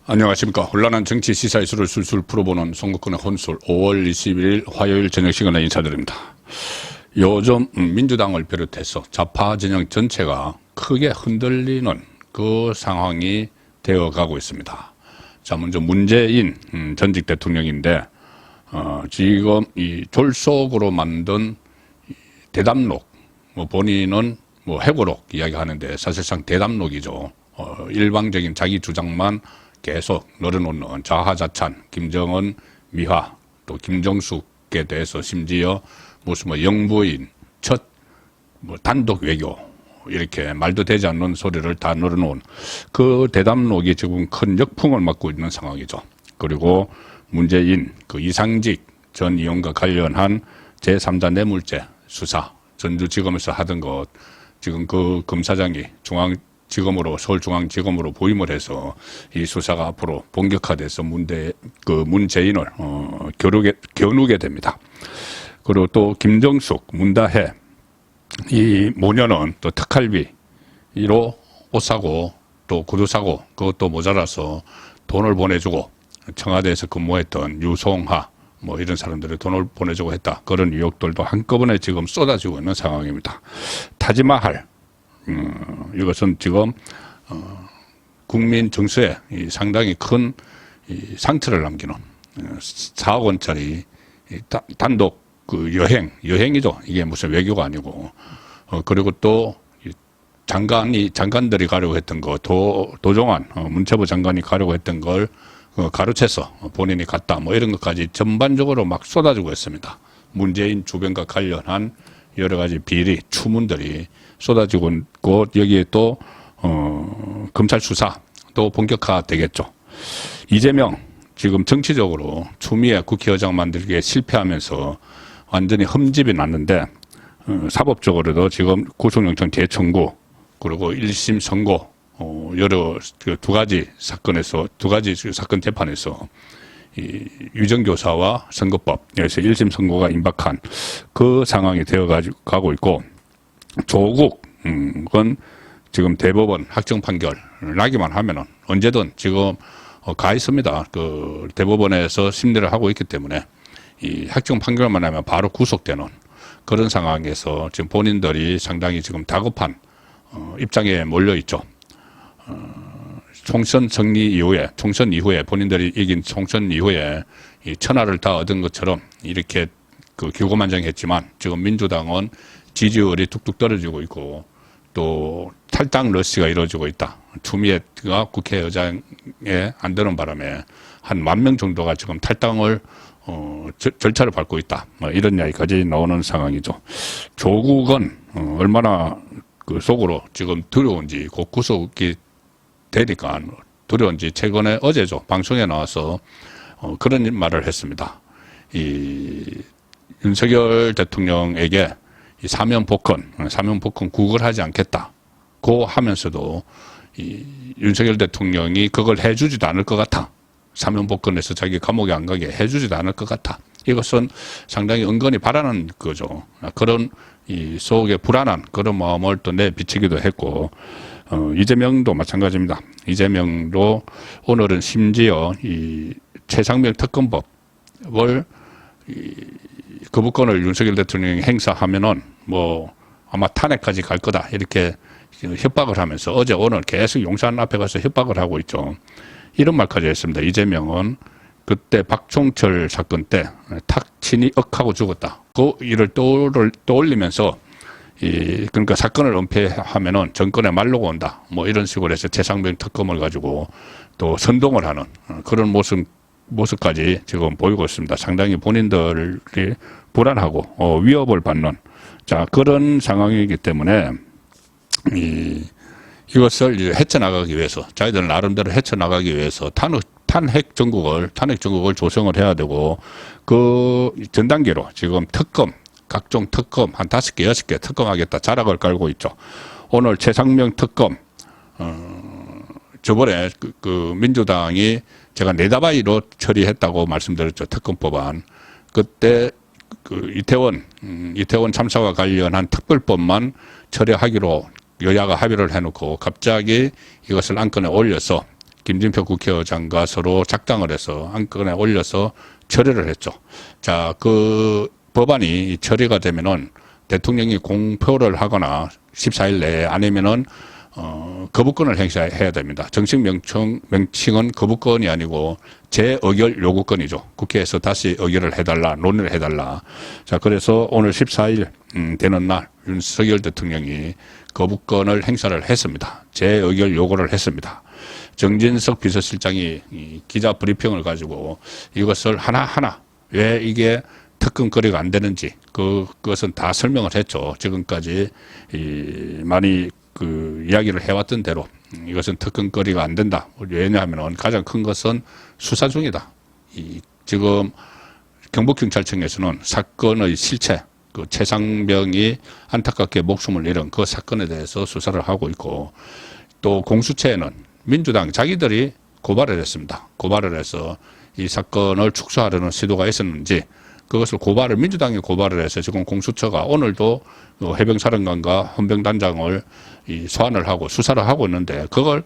안녕하십니까. 혼란한 정치 시사 이슈를 술술 풀어보는 송국근의 혼술 5월 21일 화요일 저녁 시간에 인사드립니다. 요즘 민주당을 비롯해서 좌파 진영 전체가 크게 흔들리는 그 상황이 되어가고 있습니다. 자, 먼저 문재인 전직 대통령인데 지금 이 졸속으로 만든 대담록, 본인은 회고록 이야기하는데 사실상 대담록이죠. 일방적인 자기 주장만 계속 늘어놓는 자하자찬, 김정은 미화, 또 김정숙에 대해서 심지어 무슨 영부인 첫 단독 외교 이렇게 말도 되지 않는 소리를 다 늘어놓은 그 대담록이 지금 큰 역풍을 맞고 있는 상황이죠. 그리고 문재인 그 이상직 전 의원과 관련한 제3자 뇌물죄 수사 전주지검에서 하던 것 지금 그 검사장이 중앙지검으로 서울중앙지검으로 부임을 해서 이 수사가 앞으로 본격화돼서 문재인을 겨누게 됩니다. 그리고 또 김정숙, 문다혜 이 모녀는 또 특할비로 옷 사고 또 구두 사고 그것도 모자라서 돈을 보내주고 청와대에서 근무했던 유송하 이런 사람들이 돈을 보내주고 했다. 그런 의혹들도 한꺼번에 지금 쏟아지고 있는 상황입니다. 타지마할 이것은 지금 국민 정서에 상당히 큰 상처를 남기는 4억 원짜리 단독 그 여행이죠. 이게 무슨 외교가 아니고 그리고 또 장관들이 가려고 했던 거 도종환 문체부 장관이 가려고 했던 걸 가로채서 본인이 갔다 이런 것까지 전반적으로 막 쏟아지고 있습니다. 문재인 주변과 관련한 여러 가지 비리 추문들이 쏟아지고 있고 여기에 또 검찰 수사도 본격화되겠죠. 이재명 지금 정치적으로 추미애 국회의장 만들기에 실패하면서 완전히 흠집이 났는데 사법적으로도 지금 구속영장 재청구 그리고 1심 선고 여러 두 가지 사건 재판에서 이 유정교사와 선거법에서 1심 선고가 임박한 그 상황이 되어가고 있고 조국은 지금 대법원 확정 판결 나기만 하면은 언제든 지금 가 있습니다. 그 대법원에서 심리를 하고 있기 때문에 이 확정 판결만 하면 바로 구속되는 그런 상황에서 지금 본인들이 상당히 지금 다급한 입장에 몰려 있죠. 총선 이후에 본인들이 이긴 총선 이후에 이 천하를 다 얻은 것처럼 이렇게 그 기고만장했지만 지금 민주당은 지지율이 뚝뚝 떨어지고 있고 또 탈당 러시가 이루어지고 있다. 추미애가 국회의장에 안 되는 바람에 한 10,000명 정도가 지금 탈당을 절차를 밟고 있다. 이런 이야기까지 나오는 상황이죠. 조국은 얼마나 그 속으로 지금 두려운지 곧 구속이 되니까 두려운지 최근에 어제죠. 방송에 나와서 그런 말을 했습니다. 이 윤석열 대통령에게 이 사면 복권 구걸하지 않겠다고 하면서도 이 윤석열 대통령이 그걸 해주지도 않을 것 같아. 사면 복권에서 자기 감옥에 안 가게 해주지도 않을 것 같아. 이것은 상당히 은근히 바라는 거죠. 그런 이 속에 불안한 그런 마음을 또 내비치기도 했고, 이재명도 마찬가지입니다. 이재명도 오늘은 심지어 이 최상병 특검법을 거부권을 윤석열 대통령이 행사하면은 아마 탄핵까지 갈 거다. 이렇게 협박을 하면서 오늘 계속 용산 앞에 가서 협박을 하고 있죠. 이런 말까지 했습니다. 이재명은 그때 박종철 사건 때 탁친이 억하고 죽었다. 그 일을 떠올리면서 그러니까 사건을 은폐하면은 정권에 말로가 온다. 이런 식으로 해서 최상병 특검을 가지고 또 선동을 하는 그런 모습까지 지금 보이고 있습니다. 상당히 본인들이 불안하고 위협을 받는 그런 상황이기 때문에 이것을 헤쳐나가기 위해서 자기들 나름대로 헤쳐나가기 위해서 탄핵 정국을 조성을 해야 되고 그 전 단계로 지금 각종 특검 한 5개, 6개 특검하겠다 자락을 깔고 있죠. 오늘 최상병 특검 저번에 그 민주당이 제가 내다바이로 처리했다고 말씀드렸죠. 특검법안. 그때 그 이태원 참사와 관련한 특별법만 처리하기로 여야가 합의를 해놓고 갑자기 이것을 안건에 올려서 김진표 국회의장과 서로 작당을 해서 안건에 올려서 처리를 했죠. 자, 그 법안이 처리가 되면은 대통령이 공표를 하거나 14일 내에 아니면은 거부권을 행사해야 됩니다. 정식 명칭은 거부권이 아니고 재의결 요구권이죠. 국회에서 다시 의결을 해달라, 논의를 해달라. 자, 그래서 오늘 14일 되는 날 윤석열 대통령이 거부권을 행사를 했습니다. 재의결 요구를 했습니다. 정진석 비서실장이 기자 브리핑을 가지고 이것을 하나하나 왜 이게 특검거리가 안 되는지 그것은 다 설명을 했죠. 지금까지 많이 이야기를 해왔던 대로 이것은 특검거리가 안 된다. 왜냐하면 가장 큰 것은 수사 중이다. 지금 경북경찰청에서는 사건의 실체, 최상병이 안타깝게 목숨을 잃은 그 사건에 대해서 수사를 하고 있고, 또 공수처에는 민주당 자기들이 고발을 했습니다. 고발을 해서 이 사건을 축소하려는 시도가 있었는지 그것을 민주당이 고발을 해서 지금 공수처가 오늘도 해병사령관과 헌병단장을 소환을 하고 수사를 하고 있는데 그걸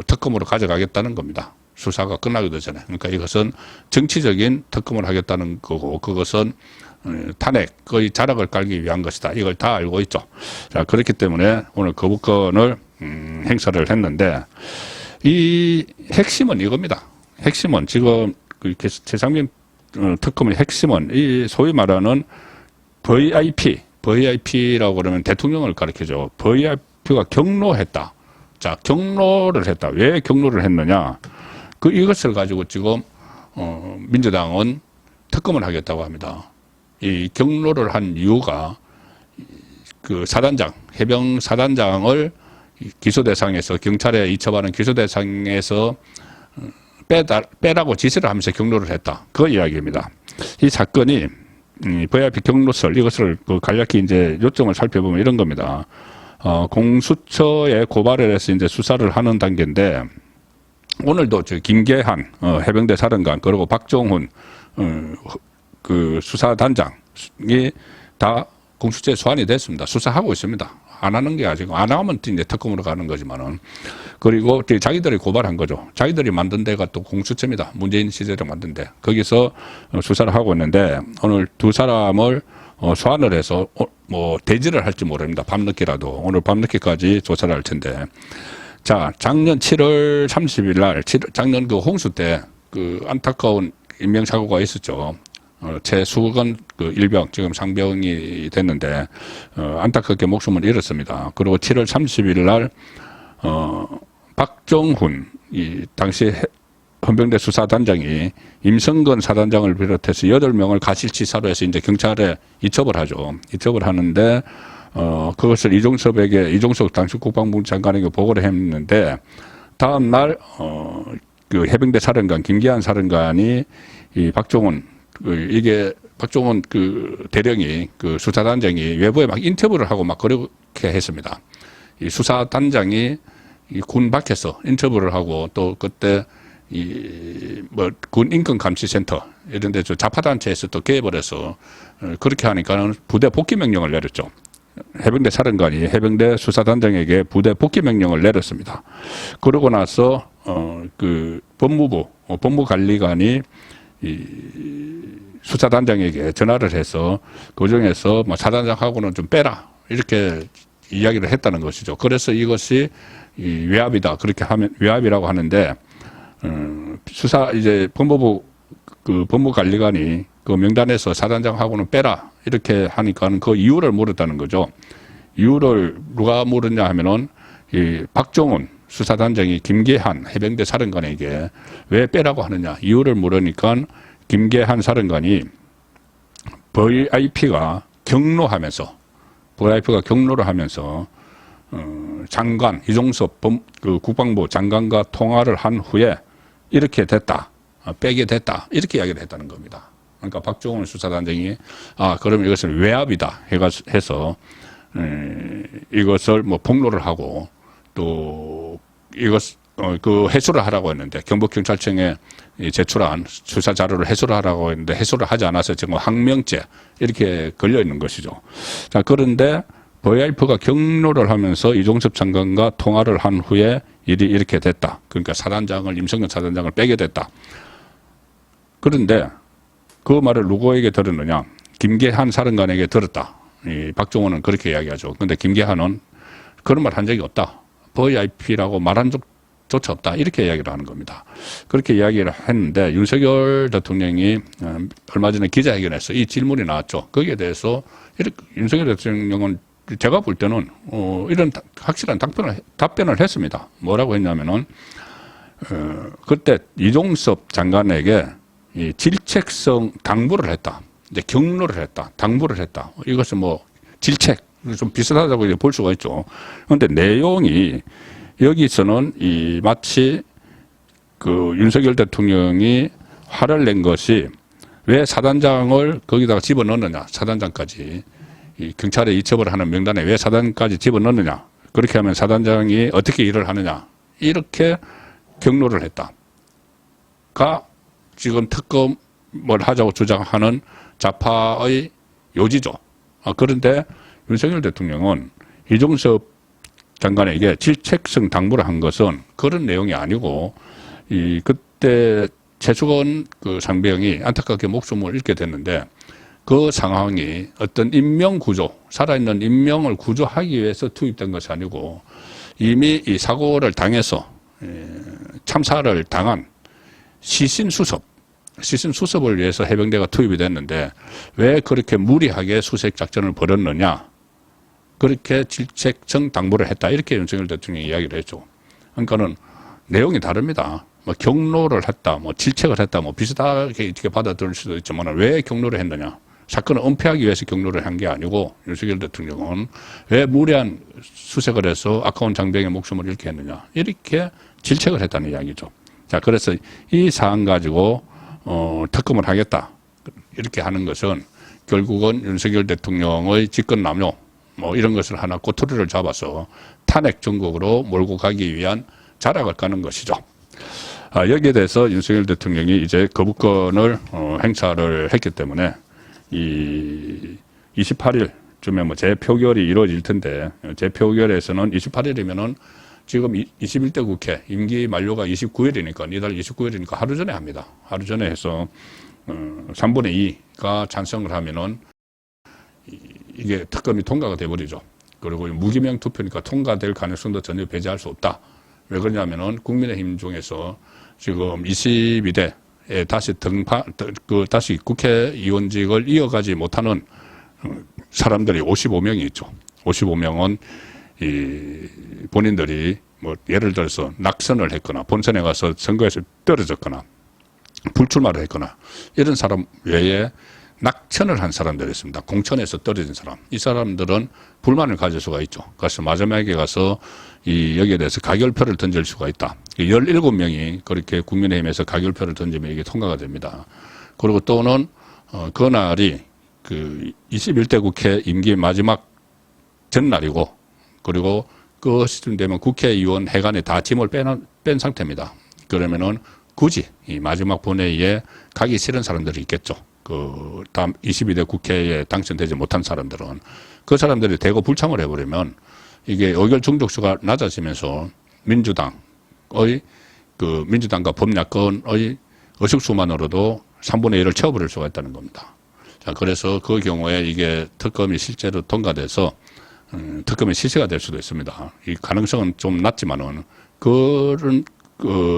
특검으로 가져가겠다는 겁니다. 수사가 끝나기도 전에. 그러니까 이것은 정치적인 특검을 하겠다는 거고 그것은 탄핵의 자락을 깔기 위한 것이다. 이걸 다 알고 있죠. 자, 그렇기 때문에 오늘 거부권을 행사를 했는데 이 핵심은 이겁니다. 핵심은 지금 최상병 특검의 핵심은 이 소위 말하는 VIP라고 그러면 대통령을 가리키죠. VIP가 경로했다. 자, 경로를 했다. 왜 경로를 했느냐? 이것을 가지고 지금 민주당은 특검을 하겠다고 합니다. 이 경로를 한 이유가 해병 사단장을 기소 대상에서 경찰에 이첩하는 기소 대상에서 빼라고 지시를 하면서 경로를 했다. 그 이야기입니다. 이 사건이 VIP 경로설 이것을 간략히 이제 요점을 살펴보면 이런 겁니다. 공수처에 고발을 해서 이제 수사를 하는 단계인데 오늘도 김계한 해병대 사령관 그리고 박종훈 수사단장이 다 공수처에 소환이 됐습니다. 수사하고 있습니다. 안 하는 게 아니고 안 하면 이제 특검으로 가는 거지만은 그리고 자기들이 고발한 거죠. 자기들이 만든 데가 또 공수처입니다. 문재인 시절에 만든 데 거기서 수사를 하고 있는데 오늘 두 사람을 소환을 해서 대지를 할지 모릅니다. 밤늦게라도 오늘 밤늦게까지 조사를 할 텐데 자 작년 7월 30일 날 작년 홍수 때 안타까운 인명사고가 있었죠. 최수건 일병 지금 상병이 됐는데 안타깝게 목숨을 잃었습니다. 그리고 7월 30일 날 박정훈 당시 헌병대 수사단장이 임성근 사단장을 비롯해서 8명을 가실치사로 해서 이제 경찰에 이첩을 하죠. 이첩을 하는데 그것을 이종석 당시 국방부 장관에게 보고를 했는데 다음 날 해병대 사령관 김기한 사령관이 이 박정훈 박종훈 대령이 수사단장이 외부에 막 인터뷰를 하고 막 그렇게 했습니다. 이 수사단장이 군 밖에서 인터뷰를 하고 또 그때 군 인권감시센터 이런 데 좌파단체에서 또 개입을 해서 그렇게 하니까는 부대 복귀 명령을 내렸죠. 해병대 사령관이 해병대 수사단장에게 부대 복귀 명령을 내렸습니다. 그러고 나서 법무관리관이 수사단장에게 전화를 해서 그중에서 사단장하고는 좀 빼라 이렇게 이야기를 했다는 것이죠. 그래서 이것이 외압이다 그렇게 하면 외압이라고 하는데 이제 법무부 법무관리관이 그 명단에서 사단장하고는 빼라 이렇게 하니까는 그 이유를 물었다는 거죠. 이유를 누가 물었냐 하면은 이 박정훈 수사단장이 김계한 해병대 사령관에게 왜 빼라고 하느냐 이유를 물으니까 김계한 사령관이 VIP가 경로를 하면서 장관 이종섭 국방부 장관과 통화를 한 후에 이렇게 됐다 빼게 됐다 이렇게 이야기를 했다는 겁니다. 그러니까 박정훈 수사단장이 그럼 이것을 외압이다 해서 이것을 폭로를 하고 또 해소를 하라고 했는데 경북경찰청에 제출한 수사 자료를 해소를 하라고 했는데 해소를 하지 않아서 지금 항명죄 이렇게 걸려 있는 것이죠. 자, 그런데 VIP가 경로를 하면서 이종섭 장관과 통화를 한 후에 일이 이렇게 됐다. 그러니까 임성근 사단장을 빼게 됐다. 그런데 그 말을 누구에게 들었느냐? 김계한 사령관에게 들었다. 이 박종원은 그렇게 이야기하죠. 근데 김계한은 그런 말 한 적이 없다. VIP라고 말한 적조차 없다. 이렇게 이야기를 하는 겁니다. 그렇게 이야기를 했는데 윤석열 대통령이 얼마 전에 기자회견에서 이 질문이 나왔죠. 거기에 대해서 윤석열 대통령은 제가 볼 때는 이런 확실한 답변을 했습니다. 뭐라고 했냐면은 그때 이종섭 장관에게 이 질책성 당부를 했다. 이제 경로를 했다. 당부를 했다. 이것은 뭐 질책 좀 비슷하다고 이제 볼 수가 있죠. 그런데 내용이 여기서는 마치 그 윤석열 대통령이 화를 낸 것이 왜 사단장을 거기다가 집어넣느냐, 사단장까지. 이 경찰에 이첩을 하는 명단에 왜 사단까지 집어넣느냐, 그렇게 하면 사단장이 어떻게 일을 하느냐, 이렇게 경로를 했다가 지금 특검을 하자고 주장하는 좌파의 요지죠. 그런데 윤석열 대통령은 이종섭 장관에게 질책성 당부를 한 것은 그런 내용이 아니고 그때 최수건 그 상병이 안타깝게 목숨을 잃게 됐는데 그 상황이 어떤 인명구조, 살아있는 인명을 구조하기 위해서 투입된 것이 아니고 이미 이 사고를 당해서 참사를 당한 시신수습을 위해서 해병대가 투입이 됐는데 왜 그렇게 무리하게 수색 작전을 벌였느냐, 그렇게 질책성 당부를 했다, 이렇게 윤석열 대통령이 이야기를 했죠. 그러니까는 내용이 다릅니다. 뭐 경로를 했다, 뭐 질책을 했다, 뭐 비슷하게 이렇게 받아들일 수도 있지만 왜 경로를 했느냐, 사건을 은폐하기 위해서 경로를 한 게 아니고 윤석열 대통령은 왜 무리한 수색을 해서 아까운 장병의 목숨을 잃게 했느냐, 이렇게 질책을 했다는 이야기죠. 자, 그래서 이 사안 가지고 특검을 하겠다 이렇게 하는 것은 결국은 윤석열 대통령의 직권남용 뭐 이런 것을 하나 꼬투리를 잡아서 탄핵 전국으로 몰고 가기 위한 자락을 까는 것이죠. 여기에 대해서 윤석열 대통령이 이제 거부권을 행사를 했기 때문에 이 28일쯤에 뭐 재표결이 이루어질 텐데, 재표결에서는 28일이면은 지금 21대 국회 임기 만료가 29일이니까, 이달 29일이니까 하루 전에 합니다. 하루 전에 해서 3분의 2가 찬성을 하면은 이게 특검이 통과가 돼버리죠. 그리고 무기명 투표니까 통과될 가능성도 전혀 배제할 수 없다. 왜 그러냐면은 국민의힘 중에서 지금 22대에 다시 다시 국회의원직을 이어가지 못하는 사람들이 55명이 있죠. 55명은 본인들이 뭐 예를 들어서 낙선을 했거나 본선에 가서 선거에서 떨어졌거나 불출마를 했거나 이런 사람 외에 낙천을 한 사람들이 있습니다. 공천에서 떨어진 사람. 이 사람들은 불만을 가질 수가 있죠. 그래서 마지막에 가서 여기에 대해서 가결표를 던질 수가 있다. 17명이 그렇게 국민의힘에서 가결표를 던지면 이게 통과가 됩니다. 그리고 또는 그날이 그 21대 국회 임기 마지막 전날이고, 그리고 그 시점 되면 국회의원 회관에 다 짐을 뺀 상태입니다. 그러면은 굳이 이 마지막 본회의에 가기 싫은 사람들이 있겠죠. 그 다음 22대 국회에 당선되지 못한 사람들은 그 사람들이 대거 불참을 해버리면 이게 의결 중독수가 낮아지면서 민주당과 범야권의 의석수만으로도 3분의 1을 채워버릴 수가 있다는 겁니다. 자, 그래서 그 경우에 이게 특검이 실제로 통과돼서 특검이 실시가 될 수도 있습니다. 이 가능성은 좀 낮지만은 그런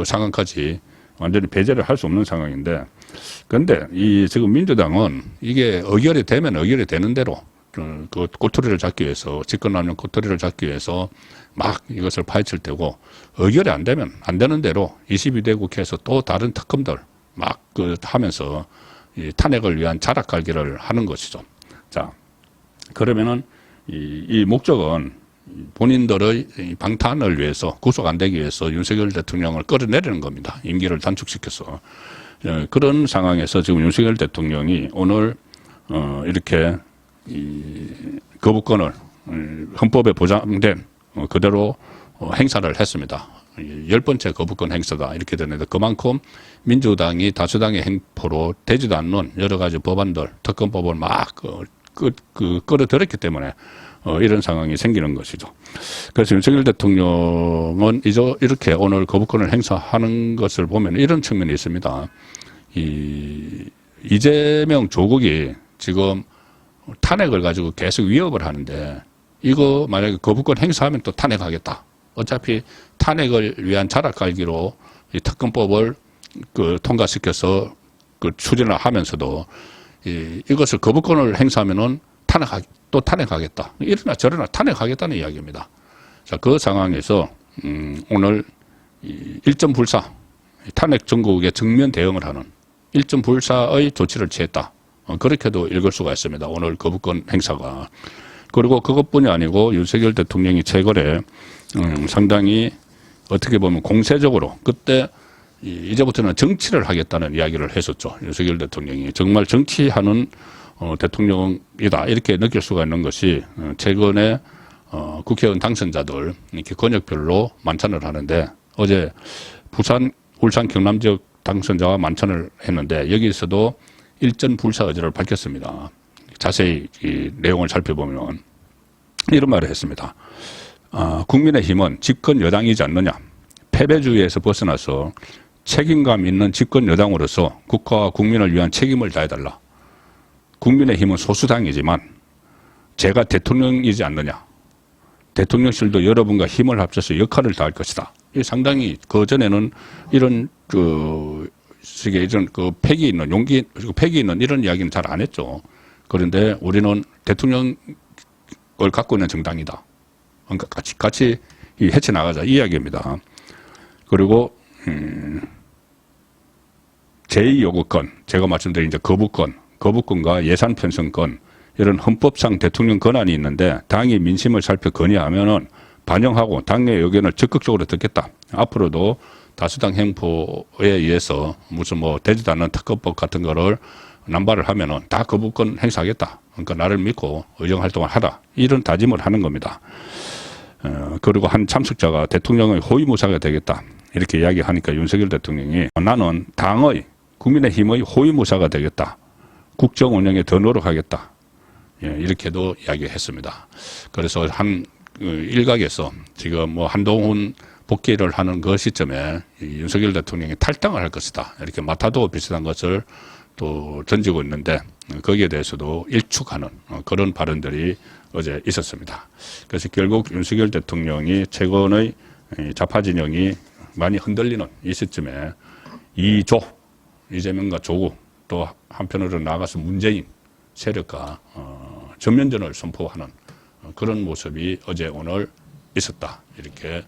상황까지 완전히 배제를 할 수 없는 상황인데, 그런데 지금 민주당은 이게 의결이 되면 의결이 되는 대로 그 꼬투리를 잡기 위해서, 집권남용 꼬투리를 잡기 위해서 막 이것을 파헤칠 테고, 의결이 안 되면 안 되는 대로 22대 국회에서 또 다른 특검들 막 하면서 이 탄핵을 위한 자락 갈기를 하는 것이죠. 자, 그러면은 이 목적은 본인들의 방탄을 위해서, 구속 안 되기 위해서 윤석열 대통령을 끌어내리는 겁니다. 임기를 단축시켜서. 그런 상황에서 지금 윤석열 대통령이 오늘 이렇게 거부권을 헌법에 보장된 그대로 행사를 했습니다. 10번째 거부권 행사다 이렇게 되는데, 그만큼 민주당이 다수당의 행포로 되지도 않는 여러 가지 법안들, 특검법을 막 끌어들였기 때문에 이런 상황이 생기는 것이죠. 그래서 윤석열 대통령은 이렇게 오늘 거부권을 행사하는 것을 보면 이런 측면이 있습니다. 이재명 조국이 지금 탄핵을 가지고 계속 위협을 하는데 이거 만약에 거부권 행사하면 또 탄핵하겠다. 어차피 탄핵을 위한 자락 깔기로 이 특검법을 통과시켜서 추진을 하면서도 이것을 거부권을 행사하면은 또 탄핵하겠다. 이러나 저러나 탄핵하겠다는 이야기입니다. 자, 그 상황에서 오늘 일점 불사 탄핵 정국에 정면 대응을 하는 일점 불사의 조치를 취했다. 그렇게도 읽을 수가 있습니다. 오늘 거부권 행사가. 그리고 그것뿐이 아니고 윤석열 대통령이 최근에 상당히 어떻게 보면 공세적으로 그때 이제부터는 정치를 하겠다는 이야기를 했었죠. 윤석열 대통령이 정말 정치하는 대통령이다 이렇게 느낄 수가 있는 것이 최근에 국회의원 당선자들 이렇게 권역별로 만찬을 하는데 어제 부산, 울산, 경남 지역 당선자와 만찬을 했는데 여기서도 일전 불사 의지를 밝혔습니다. 자세히 이 내용을 살펴보면 이런 말을 했습니다. 국민의힘은 집권 여당이지 않느냐. 패배주의에서 벗어나서 책임감 있는 집권 여당으로서 국가와 국민을 위한 책임을 다해달라. 국민의힘은 소수당이지만 제가 대통령이지 않느냐. 대통령실도 여러분과 힘을 합쳐서 역할을 다할 것이다. 이 상당히 그전에는 이런 이런 패기 있는 용기, 패기 있는 이런 이야기는 잘 안 했죠. 그런데 우리는 대통령을 갖고 있는 정당이다. 그러니까 같이 헤쳐나가자 이 이야기입니다. 그리고 제2요구권, 제가 말씀드린 이제 거부권과 예산 편성권 이런 헌법상 대통령 권한이 있는데 당이 민심을 살펴 건의하면은 반영하고 당의 의견을 적극적으로 듣겠다. 앞으로도 다수당 행포에 의해서 무슨 되지도 않는 특검법 같은 거를 남발을 하면은 다 거부권 행사하겠다. 그러니까 나를 믿고 의정 활동을 하라. 이런 다짐을 하는 겁니다. 그리고 한 참석자가 대통령의 호위무사가 되겠다. 이렇게 이야기하니까 윤석열 대통령이 나는 당의 국민의힘의 호위무사가 되겠다. 국정 운영에 더 노력하겠다. 이렇게도 이야기했습니다. 그래서 한 일각에서 지금 한동훈 복귀를 하는 그 시점에 윤석열 대통령이 탈당을 할 것이다. 이렇게 마타도 비슷한 것을 또 던지고 있는데 거기에 대해서도 일축하는 그런 발언들이 어제 있었습니다. 그래서 결국 윤석열 대통령이 최근의 좌파 진영이 많이 흔들리는 이 시점에 이재명과 조국 또 한편으로 나아가서 문재인 세력과 전면전을 선포하는 그런 모습이 어제 오늘 있었다. 이렇게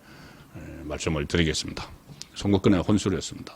말씀을 드리겠습니다. 선거권의 혼술이었습니다.